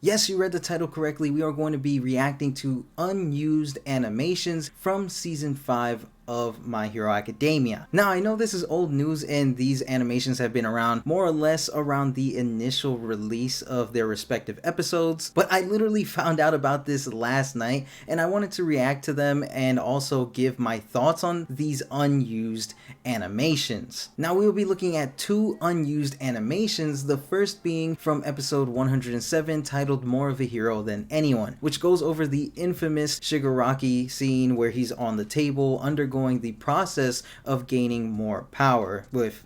Yes, you read the title correctly. We are going to be reacting to unused animations from season 5 of My Hero Academia. Now, I know this is old news and these animations have been around more or less around the initial release of their respective episodes, but I literally found out about this last night and I wanted to react to them and also give my thoughts on these unused animations. Now, we will be looking at two unused animations, the first being from episode 107 titled More of a Hero Than Anyone, which goes over the infamous Shigaraki scene where he's on the table undergoing the process of gaining more power with,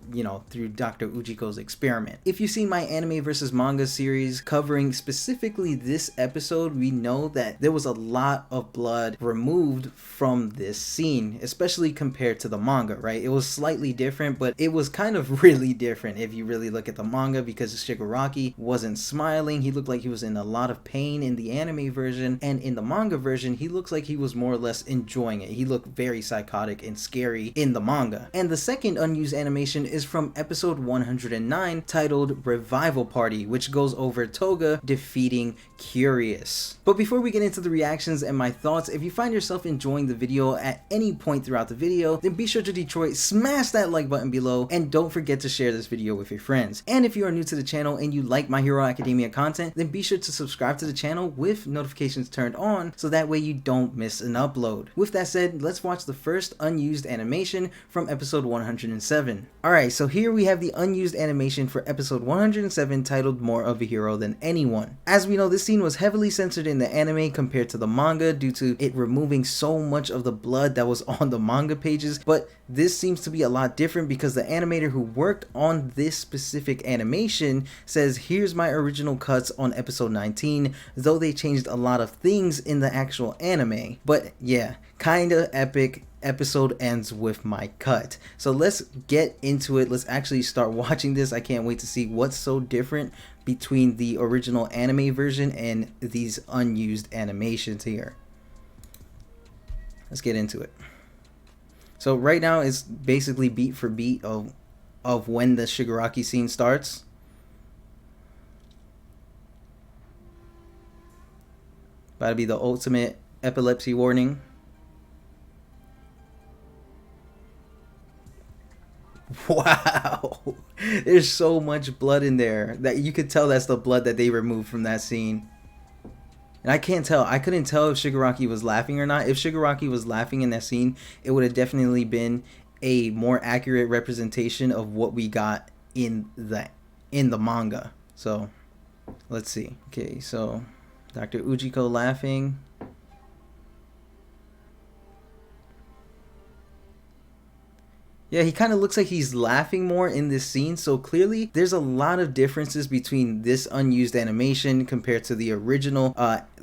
through Dr. Ujiko's experiment. If you see my anime versus manga series covering specifically this episode, we know that there was a lot of blood removed from this scene, especially compared to the manga, right? It was slightly different, but it was kind of really different if you really look at the manga, because Shigaraki wasn't smiling. He looked like he was in a lot of pain in the anime version, and in the manga version, he looks like he was more or less enjoying it. He looked very psychotic and scary in the manga. And the second unused animation is from episode 109 titled Revival Party, which goes over Toga defeating Curious. But before we get into the reactions and my thoughts, if you find yourself enjoying the video at any point throughout the video, then be sure to Detroit, smash that like button below, and don't forget to share this video with your friends. And if you are new to the channel and you like My Hero Academia content, then be sure to subscribe to the channel with notifications turned on so that way you don't miss an upload. With that said, let's watch the first unused animation from episode 107. Alright, so here we have the unused animation for episode 107 titled More of a Hero Than Anyone. As we know, this scene was heavily censored in the anime compared to the manga due to it removing so much of the blood that was on the manga pages, but this seems to be a lot different because the animator who worked on this specific animation says, here's my original cuts on episode 19, though they changed a lot of things in the actual anime. But yeah, kinda epic. Episode ends with my cut. So let's get into it. Let's actually start watching this. I can't wait to see what's so different between the original anime version and these unused animations here. Let's get into it. So right now it's basically beat for beat of when the Shigaraki scene starts. About to be the ultimate epilepsy warning. Wow, there's so much blood in there that you could tell that's the blood that they removed from that scene. And I couldn't tell if Shigaraki was laughing or not. If Shigaraki was laughing in that scene, it would have definitely been a more accurate representation of what we got in the manga. So let's see. Okay, so Dr. Ujiko laughing. Yeah, he kind of looks like he's laughing more in this scene, so clearly there's a lot of differences between this unused animation compared to the original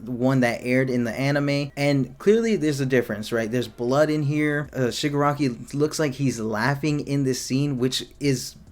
one that aired in the anime, and clearly there's a difference, right? There's blood in here. Shigaraki looks like he's laughing in this scene, which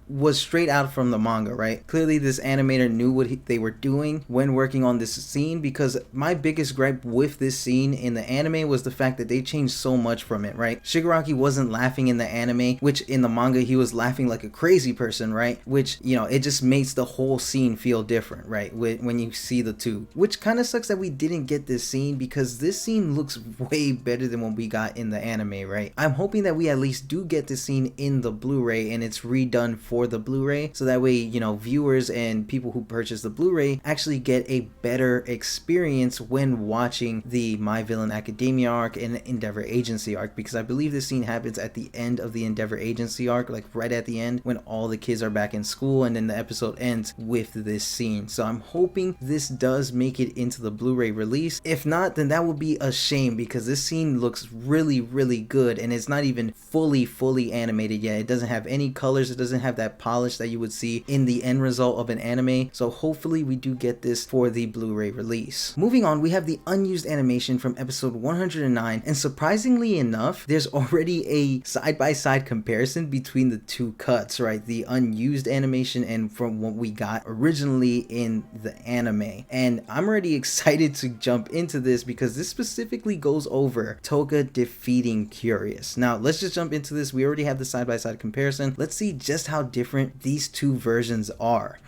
was straight out from the manga, right? Clearly this animator knew what they were doing when working on this scene, because my biggest gripe with this scene in the anime was the fact that they changed so much from it, right? Shigaraki wasn't laughing in the anime, which in the manga he was laughing like a crazy person, right? Which, it just makes the whole scene feel different, right? When you see the two, which kind of sucks that we didn't get this scene, because this scene looks way better than what we got in the anime, right? I'm hoping that we at least do get this scene in the Blu-ray and it's redone for the Blu-ray, so that way viewers and people who purchase the Blu-ray actually get a better experience when watching the My Villain Academia arc and Endeavor Agency arc, because I believe this scene happens at the end of the Endeavor Agency arc, like right at the end when all the kids are back in school, and then the episode ends with this scene. So I'm hoping this does make it into the Blu-ray release. If not, then that would be a shame, because this scene looks really, really good and it's not even fully animated yet. It doesn't have any colors, it doesn't have that polish that you would see in the end result of an anime. So hopefully we do get this for the Blu-ray release. Moving on, we have the unused animation from episode 109, and surprisingly enough, there's already a side-by-side comparison between the two cuts, right? The unused animation and from what we got originally in the anime. And I'm already excited to jump into this because this specifically goes over Toga defeating Curious. Now let's just jump into this. We already have the side-by-side comparison. Let's see just how different these two versions are.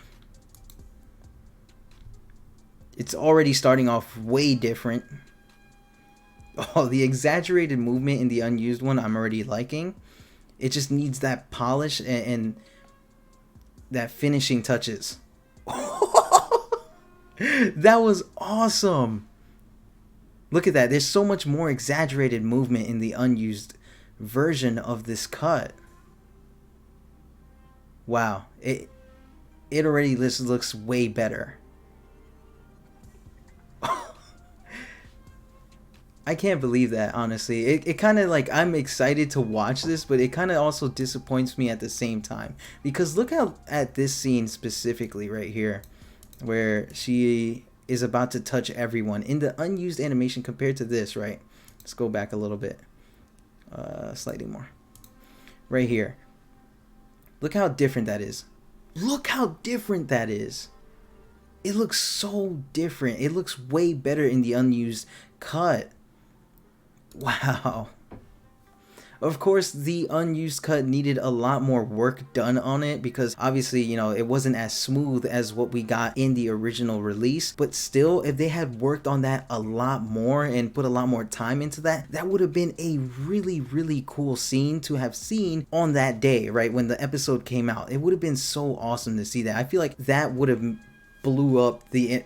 It's already starting off way different. Oh, the exaggerated movement in the unused one I'm already liking. It just needs that polish and that finishing touches. That was awesome. Look at that. There's so much more exaggerated movement in the unused version of this cut. Wow. It already looks way better. I can't believe that, honestly. It kind of like, I'm excited to watch this, but it kind of also disappoints me at the same time. Because look at this scene specifically right here, where she is about to touch everyone. In the unused animation compared to this, right? Let's go back a little bit. Slightly more. Right here. Look how different that is. Look how different that is. It looks so different. It looks way better in the unused cut. Wow. Of course, the unused cut needed a lot more work done on it because obviously, you know, it wasn't as smooth as what we got in the original release. But still, if they had worked on that a lot more and put a lot more time into that, that would have been a really, really cool scene to have seen on that day, right? When the episode came out. It would have been so awesome to see that. I feel like that would have blew up the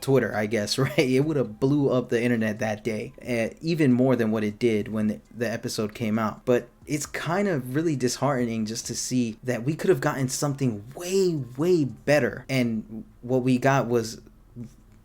Twitter, I guess, right? It would have blew up the internet that day, even more than what it did when the episode came out. But it's kind of really disheartening just to see that we could have gotten something way better, and what we got was,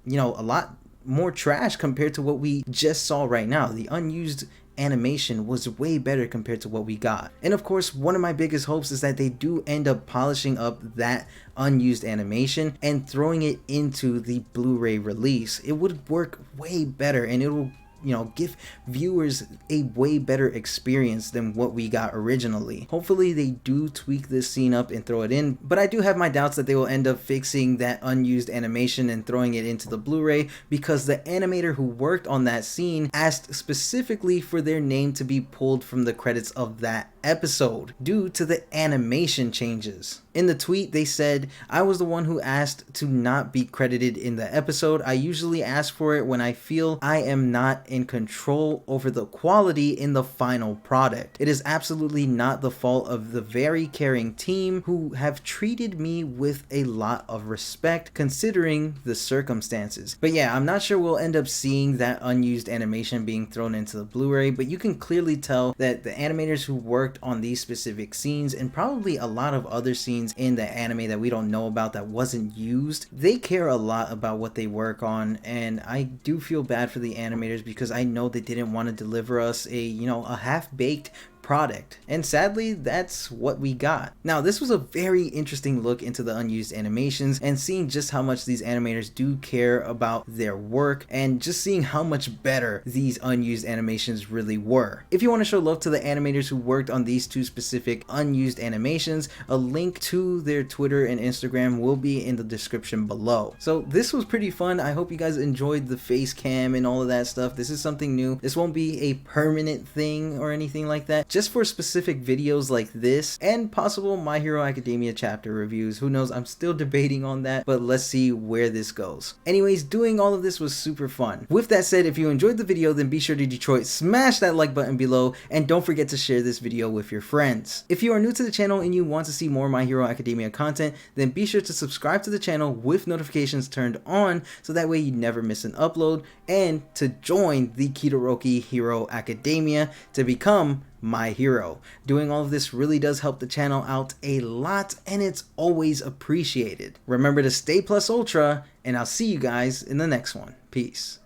you know, a lot more trash compared to what we just saw right now. The unused animation was way better compared to what we got. And of course, one of my biggest hopes is that they do end up polishing up that unused animation and throwing it into the Blu-ray release. It would work way better, and it will, you know, give viewers a way better experience than what we got originally. Hopefully they do tweak this scene up and throw it in, but I do have my doubts that they will end up fixing that unused animation and throwing it into the Blu-ray, because the animator who worked on that scene asked specifically for their name to be pulled from the credits of that episode due to the animation changes. In the tweet, they said, "I was the one who asked to not be credited in the episode. I usually ask for it when I feel I am not in control over the quality in the final product. It is absolutely not the fault of the very caring team who have treated me with a lot of respect considering the circumstances." But yeah, I'm not sure we'll end up seeing that unused animation being thrown into the Blu-ray, but you can clearly tell that the animators who worked on these specific scenes, and probably a lot of other scenes in the anime that we don't know about that wasn't used, they care a lot about what they work on. And I do feel bad for the animators because I know they didn't want to deliver us a, you know, a half-baked product, and sadly that's what we got. Now, this was a very interesting look into the unused animations and seeing just how much these animators do care about their work, and just seeing how much better these unused animations really were. If you want to show love to the animators who worked on these two specific unused animations, a link to their Twitter and Instagram will be in the description below. So this was pretty fun. I hope you guys enjoyed the face cam and all of that stuff. This is something new. This won't be a permanent thing or anything like that. Just for specific videos like this and possible My Hero Academia chapter reviews. Who knows? I'm still debating on that, but let's see where this goes. Anyways, doing all of this was super fun. With that said, if you enjoyed the video, then be sure to Detroit smash that like button below, and don't forget to share this video with your friends. If you are new to the channel and you want to see more My Hero Academia content, then be sure to subscribe to the channel with notifications turned on so that way you never miss an upload, and to join the Kitoroki Hero Academia to become my hero. Doing all of this really does help the channel out a lot, and it's always appreciated. Remember to stay plus ultra, and I'll see you guys in the next one. Peace.